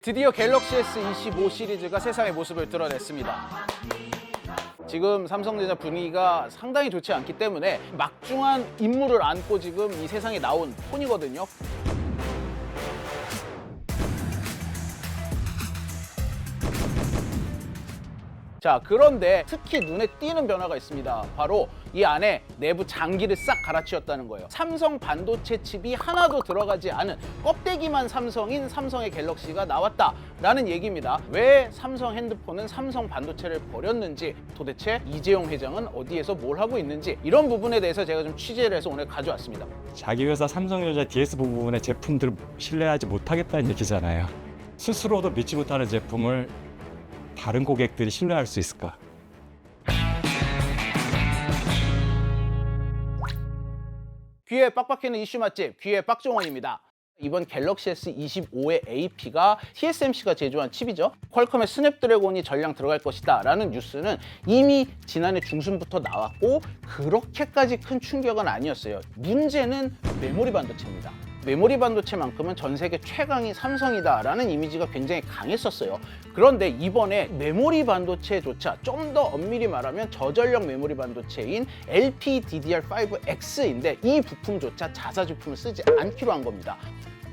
드디어 갤럭시 S25 시리즈가 세상의 모습을 드러냈습니다. 지금 삼성전자 분위기가 상당히 좋지 않기 때문에 막중한 임무를 안고 지금 이 세상에 나온 폰이거든요. 자, 그런데 특히 눈에 띄는 변화가 있습니다. 바로 이 안에 내부 장기를 싹 갈아치웠다는 거예요. 삼성 반도체 칩이 하나도 들어가지 않은 껍데기만 삼성인 삼성의 갤럭시가 나왔다라는 얘기입니다. 왜 삼성 핸드폰은 삼성 반도체를 버렸는지, 도대체 이재용 회장은 어디에서 뭘 하고 있는지, 이런 부분에 대해서 제가 좀 취재를 해서 오늘 가져왔습니다. 자기 회사 삼성전자 DS 부분의 제품들을 신뢰하지 못하겠다는 얘기잖아요. 스스로도 믿지 못하는 제품을 다른 고객들이 신뢰할 수 있을까? 귀에 빡빡해는 이슈 맛집, 귀에 빡종원입니다. 이번 갤럭시 S25의 AP가 TSMC가 제조한 칩이죠. 퀄컴의 스냅드래곤이 전량 들어갈 것이다 라는 뉴스는 이미 지난해 중순부터 나왔고 그렇게까지 큰 충격은 아니었어요. 문제는 메모리 반도체입니다. 메모리 반도체만큼은 전 세계 최강이 삼성이다 라는 이미지가 굉장히 강했었어요. 그런데 이번에 메모리 반도체조차 좀 더 엄밀히 말하면 저전력 메모리 반도체인 LPDDR5X인데 이 부품조차 자사 제품을 쓰지 않기로 한 겁니다.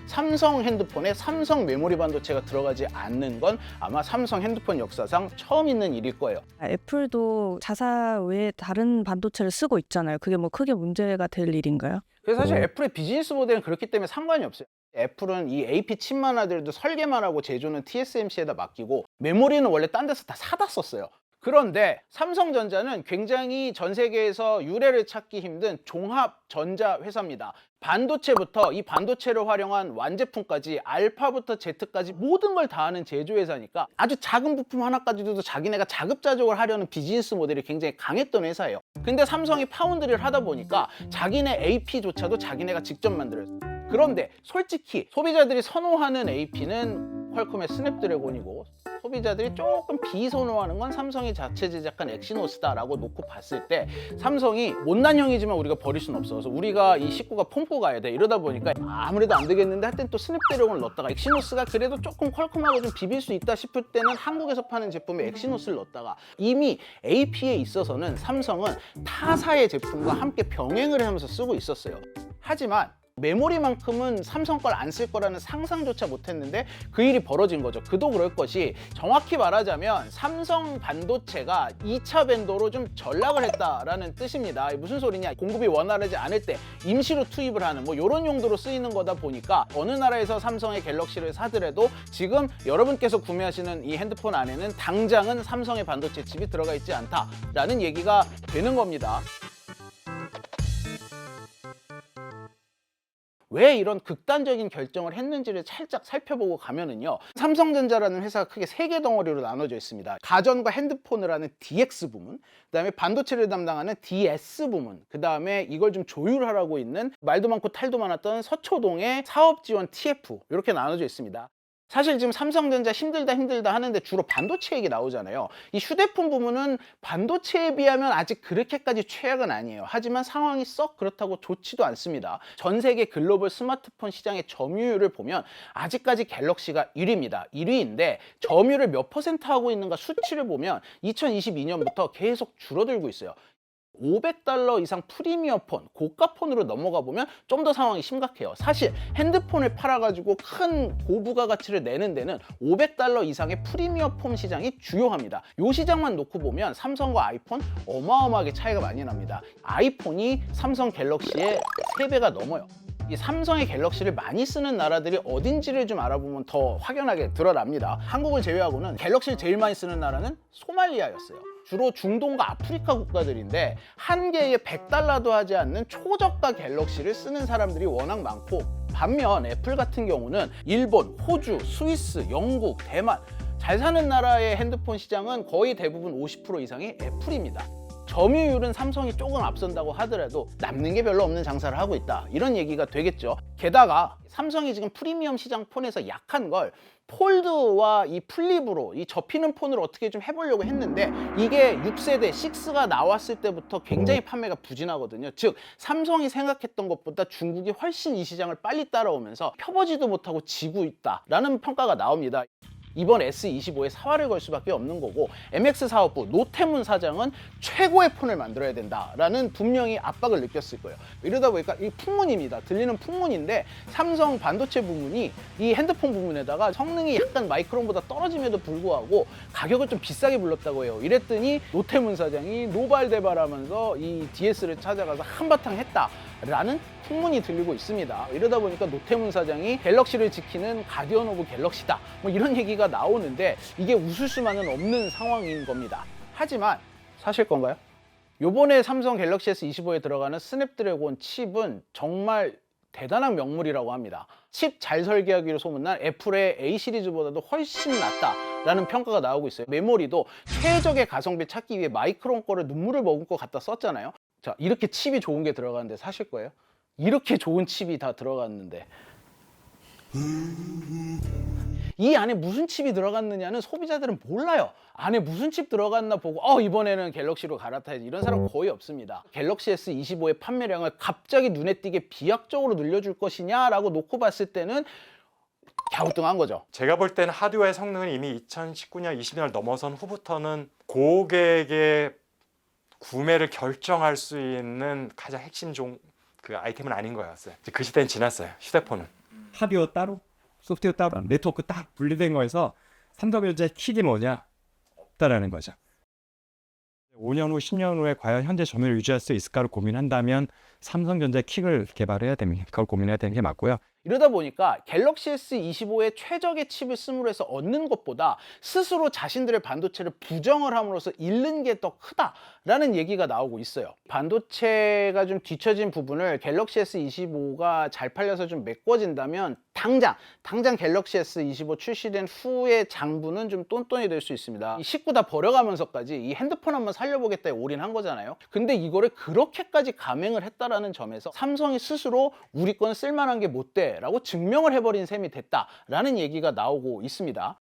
삼성 핸드폰에 삼성 메모리 반도체가 들어가지 않는 건 아마 삼성 핸드폰 역사상 처음 있는 일일 거예요. 애플도 자사 외에 다른 반도체를 쓰고 있잖아요. 그게 뭐 크게 문제가 될 일인가요? 그래서 사실 애플의 비즈니스 모델은 그렇기 때문에 상관이 없어요. 애플은 이 AP 칩만 하더라도 설계만 하고 제조는 TSMC에다 맡기고 메모리는 원래 딴 데서 다 사다 썼어요. 그런데 삼성전자는 굉장히 전 세계에서 유례를 찾기 힘든 종합 전자 회사입니다. 반도체부터 이 반도체를 활용한 완제품까지 알파부터 Z까지 모든 걸 다 하는 제조회사니까 아주 작은 부품 하나까지도 자기네가 자급자족을 하려는 비즈니스 모델이 굉장히 강했던 회사예요. 근데 삼성이 파운드리를 하다 보니까 자기네 AP조차도 자기네가 직접 만들었어요. 그런데 솔직히 소비자들이 선호하는 AP는 퀄컴의 스냅드래곤이고 소비자들이 조금 비선호하는 건 삼성이 자체 제작한 엑시노스다라고 놓고 봤을 때 삼성이 못난 형이지만 우리가 버릴 수는 없어서 우리가 이 식구가 폰고 가야 돼. 이러다 보니까 아무래도 안 되겠는데 할 땐 또 스냅드래곤을 넣었다가 엑시노스가 그래도 조금 퀄컴하고 좀 비빌 수 있다 싶을 때는 한국에서 파는 제품에 엑시노스를 넣었다가 이미 AP에 있어서는 삼성은 타사의 제품과 함께 병행을 하면서 쓰고 있었어요. 하지만 메모리만큼은 삼성 걸 안 쓸 거라는 상상조차 못했는데 그 일이 벌어진 거죠. 그도 그럴 것이 정확히 말하자면 삼성 반도체가 2차 벤더로 좀 전락을 했다라는 뜻입니다. 무슨 소리냐? 공급이 원활하지 않을 때 임시로 투입을 하는 뭐 이런 용도로 쓰이는 거다 보니까 어느 나라에서 삼성의 갤럭시를 사더라도 지금 여러분께서 구매하시는 이 핸드폰 안에는 당장은 삼성의 반도체 칩이 들어가 있지 않다라는 얘기가 되는 겁니다. 왜 이런 극단적인 결정을 했는지를 살짝 살펴보고 가면은요, 삼성전자라는 회사가 크게 세 개 덩어리로 나눠져 있습니다. 가전과 핸드폰을 하는 DX 부문, 그다음에 반도체를 담당하는 DS 부문, 그다음에 이걸 좀 조율하라고 있는 말도 많고 탈도 많았던 서초동의 사업지원 TF, 이렇게 나눠져 있습니다. 사실 지금 삼성전자 힘들다 하는데 주로 반도체 얘기 나오잖아요. 이 휴대폰 부문은 반도체에 비하면 아직 그렇게까지 최악은 아니에요. 하지만 상황이 썩 그렇다고 좋지도 않습니다. 전 세계 글로벌 스마트폰 시장의 점유율을 보면 아직까지 갤럭시가 1위입니다. 1위인데 점유율을 몇 퍼센트 하고 있는가 수치를 보면 2022년부터 계속 줄어들고 있어요. $500 이상 프리미엄 폰, 고가 폰으로 넘어가 보면 좀 더 상황이 심각해요. 사실 핸드폰을 팔아가지고 큰 고부가 가치를 내는 데는 $500 이상의 프리미엄 폰 시장이 주요합니다. 이 시장만 놓고 보면 삼성과 아이폰 어마어마하게 차이가 많이 납니다. 아이폰이 삼성 갤럭시의 3배가 넘어요. 이 삼성의 갤럭시를 많이 쓰는 나라들이 어딘지를 좀 알아보면 더 확연하게 드러납니다. 한국을 제외하고는 갤럭시를 제일 많이 쓰는 나라는 소말리아였어요. 주로 중동과 아프리카 국가들인데 한 개에 $100도 하지 않는 초저가 갤럭시를 쓰는 사람들이 워낙 많고, 반면 애플 같은 경우는 일본, 호주, 스위스, 영국, 대만 잘 사는 나라의 핸드폰 시장은 거의 대부분 50% 이상이 애플입니다. 점유율은 삼성이 조금 앞선다고 하더라도 남는 게 별로 없는 장사를 하고 있다, 이런 얘기가 되겠죠. 게다가 삼성이 지금 프리미엄 시장 폰에서 약한 걸 폴드와 이 플립으로, 이 접히는 폰으로 어떻게 좀 해보려고 했는데, 이게 6세대 6가 나왔을 때부터 굉장히 판매가 부진하거든요. 즉 삼성이 생각했던 것보다 중국이 훨씬 이 시장을 빨리 따라오면서 펴보지도 못하고 지고 있다라는 평가가 나옵니다. 이번 S25에 사활을 걸 수밖에 없는 거고, MX 사업부 노태문 사장은 최고의 폰을 만들어야 된다라는 분명히 압박을 느꼈을 거예요. 이러다 보니까 이 풍문입니다. 들리는 풍문인데, 삼성 반도체 부문이 이 핸드폰 부문에다가 성능이 약간 마이크론보다 떨어짐에도 불구하고 가격을 좀 비싸게 불렀다고 해요. 이랬더니 노태문 사장이 노발대발하면서 이 DS를 찾아가서 한바탕 했다라는 풍문이 들리고 있습니다. 이러다 보니까 노태문 사장이 갤럭시를 지키는 가디언 오브 갤럭시다, 뭐 이런 얘기가 나오는데, 이게 웃을 수만은 없는 상황인 겁니다. 하지만 사실 건가요? 요번에 삼성 갤럭시 S25에 들어가는 스냅드래곤 칩은 정말 대단한 명물이라고 합니다. 칩 잘 설계하기로 소문난 애플의 A 시리즈보다도 훨씬 낫다라는 평가가 나오고 있어요. 메모리도 최적의 가성비 찾기 위해 마이크론 거를 눈물을 머금고 갖다 썼잖아요. 자, 이렇게 칩이 좋은 게 들어가는데 사실 거예요? 이렇게 좋은 칩이 다 들어갔는데 이 안에 무슨 칩이 들어갔느냐는 소비자들은 몰라요. 안에 무슨 칩 들어갔나 보고 이번에는 갤럭시로 갈아타야지, 이런 사람 거의 없습니다. 갤럭시 S25의 판매량을 갑자기 눈에 띄게 비약적으로 늘려줄 것이냐라고 놓고 봤을 때는 갸우뚱한 거죠. 제가 볼 때는 하드웨어 성능은 이미 2019년, 20년을 넘어선 후부터는 고객의 구매를 결정할 수 있는 가장 핵심 그 아이템은 아닌 거였어요. 이제 그 시대는 지났어요. 휴대폰은. 하드웨어 따로, 소프트웨어 따로, 네트워크 딱 분리된 거에서 삼성전자의 킥이 뭐냐? 없다라는 거죠. 5년 후, 10년 후에 과연 현재 점유율을 유지할 수 있을까를 고민한다면 삼성전자의 킥을 개발해야 됩니다. 그걸 고민해야 되는 게 맞고요. 이러다 보니까 갤럭시 S25의 최적의 칩을 씀으로 해서 얻는 것보다 스스로 자신들의 반도체를 부정을 함으로써 잃는 게 더 크다라는 얘기가 나오고 있어요. 반도체가 좀 뒤처진 부분을 갤럭시 S25가 잘 팔려서 좀 메꿔진다면 당장 갤럭시 S25 출시된 후의 장부는 좀 똔똔이 될 수 있습니다. 이 식구 다 버려가면서까지 이 핸드폰 한번 살려보겠다에 올인한 거잖아요. 근데 이거를 그렇게까지 감행을 했다라는 점에서 삼성이 스스로 우리 건 쓸만한 게 못 돼 라고 증명을 해버린 셈이 됐다라는 얘기가 나오고 있습니다.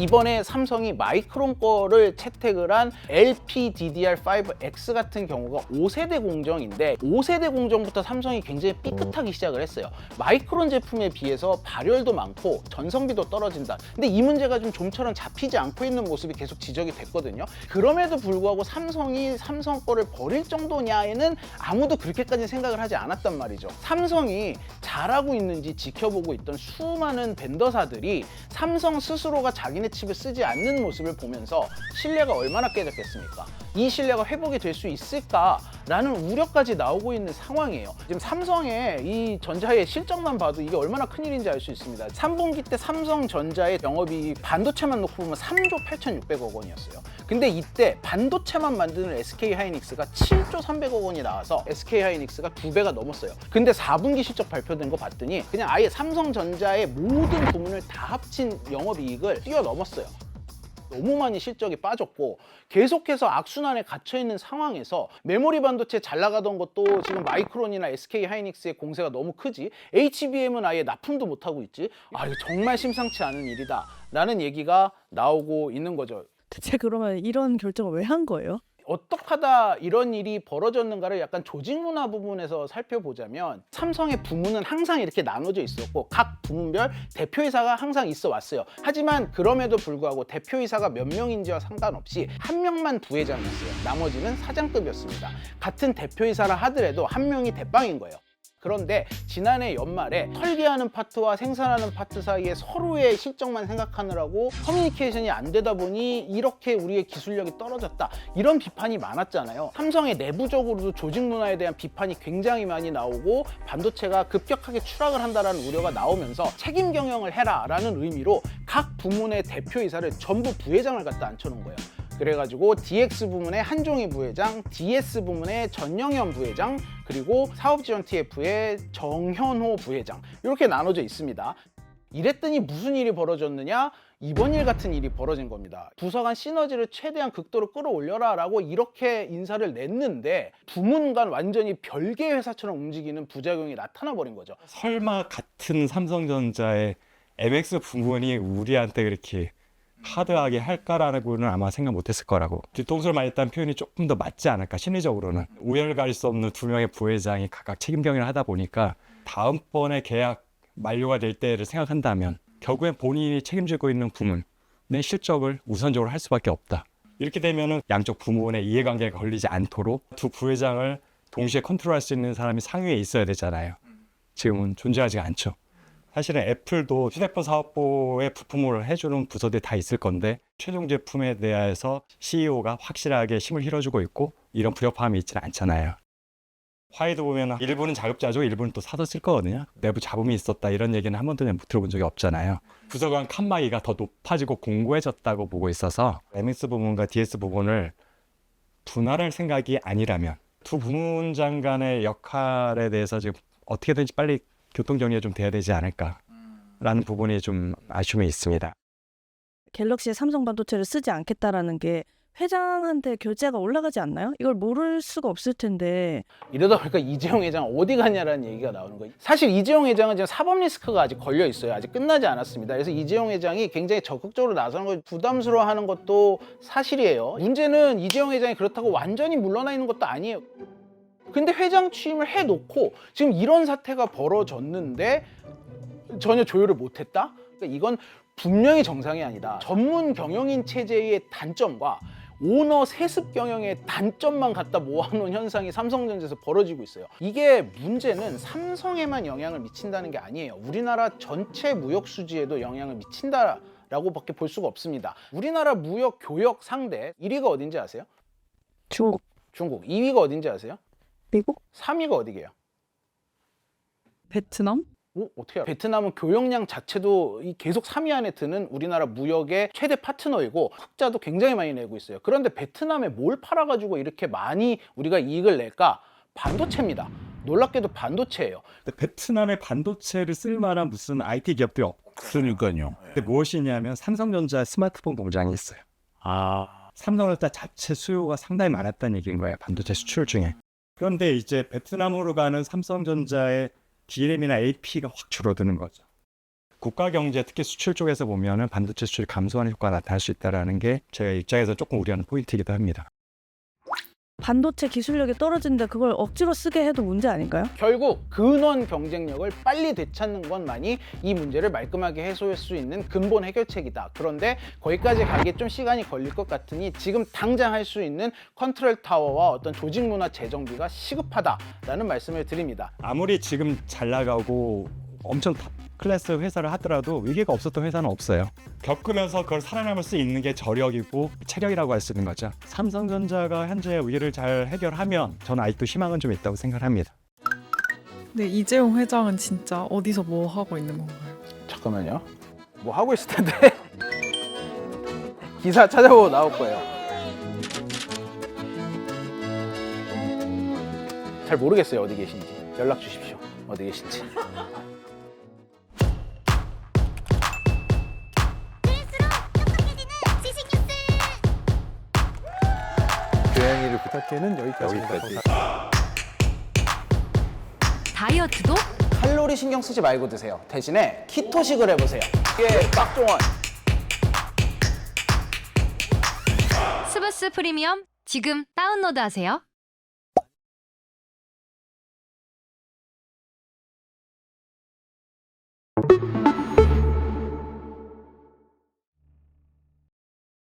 이번에 삼성이 마이크론 거를 채택을 한 LPDDR5X 같은 경우가 5세대 공정인데, 5세대 공정부터 삼성이 굉장히 삐끗하기 시작을 했어요. 마이크론 제품에 비해서 발열도 많고 전성비도 떨어진다. 근데 이 문제가 좀처럼 잡히지 않고 있는 모습이 계속 지적이 됐거든요. 그럼에도 불구하고 삼성이 삼성 거를 버릴 정도냐에는 아무도 그렇게까지 생각을 하지 않았단 말이죠. 삼성이 잘하고 있는지 지켜보고 있던 수많은 벤더사들이 삼성 스스로가 자기네 칩을 쓰지 않는 모습을 보면서 신뢰가 얼마나 깨졌겠습니까? 이 신뢰가 회복이 될 수 있을까라는 우려까지 나오고 있는 상황이에요. 지금 삼성의 이 전자의 실적만 봐도 이게 얼마나 큰일인지 알 수 있습니다. 3분기 때 삼성전자의 영업이익 반도체만 놓고 보면 3조 8,600억 원이었어요. 근데 이때 반도체만 만드는 SK하이닉스가 7조 300억 원이 나와서 SK하이닉스가 2배가 넘었어요. 근데 4분기 실적 발표된 거 봤더니 그냥 아예 삼성전자의 모든 부문을 다 합친 영업이익을 뛰어넘었어요. 너무 많이 실적이 빠졌고 계속해서 악순환에 갇혀있는 상황에서 메모리 반도체 잘 나가던 것도 지금 마이크론이나 SK하이닉스의 공세가 너무 크지, HBM은 아예 납품도 못하고 있지, 이거 정말 심상치 않은 일이다 라는 얘기가 나오고 있는 거죠. 대체 그러면 이런 결정을 왜 한 거예요? 어떻게 하다 이런 일이 벌어졌는가를 약간 조직 문화 부분에서 살펴보자면, 삼성의 부문은 항상 이렇게 나눠져 있었고 각 부문별 대표이사가 항상 있어 왔어요. 하지만 그럼에도 불구하고 대표이사가 몇 명인지와 상관없이 한 명만 부회장이었어요. 나머지는 사장급이었습니다. 같은 대표이사라 하더라도 한 명이 대빵인 거예요. 그런데 지난해 연말에 설계하는 파트와 생산하는 파트 사이에 서로의 실적만 생각하느라고 커뮤니케이션이 안 되다 보니 이렇게 우리의 기술력이 떨어졌다, 이런 비판이 많았잖아요. 삼성의 내부적으로도 조직 문화에 대한 비판이 굉장히 많이 나오고 반도체가 급격하게 추락을 한다는 우려가 나오면서 책임 경영을 해라 라는 의미로 각 부문의 대표이사를 전부 부회장을 갖다 앉혀놓은 거예요. 그래가지고 DX 부문의 한종희 부회장, DS 부문의 전영현 부회장, 그리고 사업지원 TF의 정현호 부회장, 이렇게 나눠져 있습니다. 이랬더니 무슨 일이 벌어졌느냐? 이번 일 같은 일이 벌어진 겁니다. 부서 간 시너지를 최대한 극도로 끌어올려라 라고 이렇게 인사를 냈는데 부문 간 완전히 별개의 회사처럼 움직이는 부작용이 나타나 버린 거죠. 설마 같은 삼성전자의 MX 부문이 우리한테 그렇게 하드하게 할까라고는 아마 생각 못했을 거라고. 뒤통수를 맞았다는 표현이 조금 더 맞지 않을까, 심리적으로는. 우열가릴 수 없는 두 명의 부회장이 각각 책임 경영을 하다 보니까 다음번에 계약 만료가 될 때를 생각한다면 결국엔 본인이 책임지고 있는 부문의 실적을 우선적으로 할 수밖에 없다. 이렇게 되면은 양쪽 부문의 이해관계가 걸리지 않도록 두 부회장을 동시에 컨트롤할 수 있는 사람이 상위에 있어야 되잖아요. 지금은 존재하지가 않죠. 사실은 애플도 휴대폰 사업부에 부품을 해주는 부서들이 다 있을 건데 최종 제품에 대해서 CEO가 확실하게 힘을 실어주고 있고 이런 불협화음이 있지는 않잖아요. 화이도 보면 일부는 자급자족, 일부는 또 사서 쓸 거거든요. 내부 잡음이 있었다 이런 얘기는 한 번도 들어본 적이 없잖아요. 부서 간 칸막이가 더 높아지고 공고해졌다고 보고 있어서 MX 부문과 DS 부문을 분할할 생각이 아니라면 두 부문장 간의 역할에 대해서 지금 어떻게든지 빨리 교통정리가 좀 돼야 되지 않을까라는 부분이 좀 아쉬움이 있습니다. 갤럭시에 삼성 반도체를 쓰지 않겠다라는 게 회장한테 결제가 올라가지 않나요? 이걸 모를 수가 없을 텐데. 이러다 보니까 이재용 회장 어디 갔냐라는 얘기가 나오는 거예요. 사실 이재용 회장은 지금 사법 리스크가 아직 걸려 있어요. 아직 끝나지 않았습니다. 그래서 이재용 회장이 굉장히 적극적으로 나서는 걸 부담스러워하는 것도 사실이에요. 문제는 이재용 회장이 그렇다고 완전히 물러나 있는 것도 아니에요. 근데 회장 취임을 해놓고 지금 이런 사태가 벌어졌는데 전혀 조율을 못했다? 그러니까 이건 분명히 정상이 아니다. 전문 경영인 체제의 단점과 오너 세습 경영의 단점만 갖다 모아놓은 현상이 삼성전자에서 벌어지고 있어요. 이게 문제는 삼성에만 영향을 미친다는 게 아니에요. 우리나라 전체 무역 수지에도 영향을 미친다라고밖에 볼 수가 없습니다. 우리나라 무역 교역 상대 1위가 어딘지 아세요? 중국, 중국. 2위가 어딘지 아세요? 미국, 3위가 어디게요? 베트남? 어떻게 알아요? 베트남은 교역량 자체도 계속 3위 안에 드는 우리나라 무역의 최대 파트너이고 흑자도 굉장히 많이 내고 있어요. 그런데 베트남에 뭘 팔아가지고 이렇게 많이 우리가 이익을 낼까? 반도체입니다. 놀랍게도 반도체예요. 근데 베트남에 반도체를 쓸 만한 무슨 IT 기업들이 없으니까요. 근데 무엇이냐면 삼성전자 스마트폰 공장이 있어요. 삼성전자 자체 수요가 상당히 많았다는 얘기인 거예요. 반도체 수출 중에. 그런데 이제 베트남으로 가는 삼성전자의 DRAM이나 AP가 확 줄어드는 거죠. 국가 경제, 특히 수출 쪽에서 보면은 반도체 수출이 감소하는 효과가 나타날 수 있다는 게 제가 입장에서 조금 우려하는 포인트이기도 합니다. 반도체 기술력이 떨어진데 그걸 억지로 쓰게 해도 문제 아닌가요? 결국 근원 경쟁력을 빨리 되찾는 것만이 이 문제를 말끔하게 해소할 수 있는 근본 해결책이다. 그런데 거기까지 가기에 좀 시간이 걸릴 것 같으니 지금 당장 할 수 있는 컨트롤 타워와 어떤 조직 문화 재정비가 시급하다라는 말씀을 드립니다. 아무리 지금 잘 나가고 엄청 탑 클래스 회사를 하더라도 위기가 없었던 회사는 없어요. 겪으면서 그걸 살아남을 수 있는 게 저력이고 체력이라고 할 수 있는 거죠. 삼성전자가 현재 위기를 잘 해결하면 저는 아직도 희망은 좀 있다고 생각합니다. 네, 이재용 회장은 진짜 어디서 뭐 하고 있는 건가요? 잠깐만요. 뭐 하고 있을 텐데. 기사 찾아보고 나올 거예요. 잘 모르겠어요. 어디 계신지. 연락 주십시오. 어디 계신지. 교양이를 부탁해는 여기까지입니다. 다이어트도 칼로리 신경 쓰지 말고 드세요. 대신에 키토식을 해보세요. 이게 박종원. 스브스 프리미엄 지금 다운로드하세요.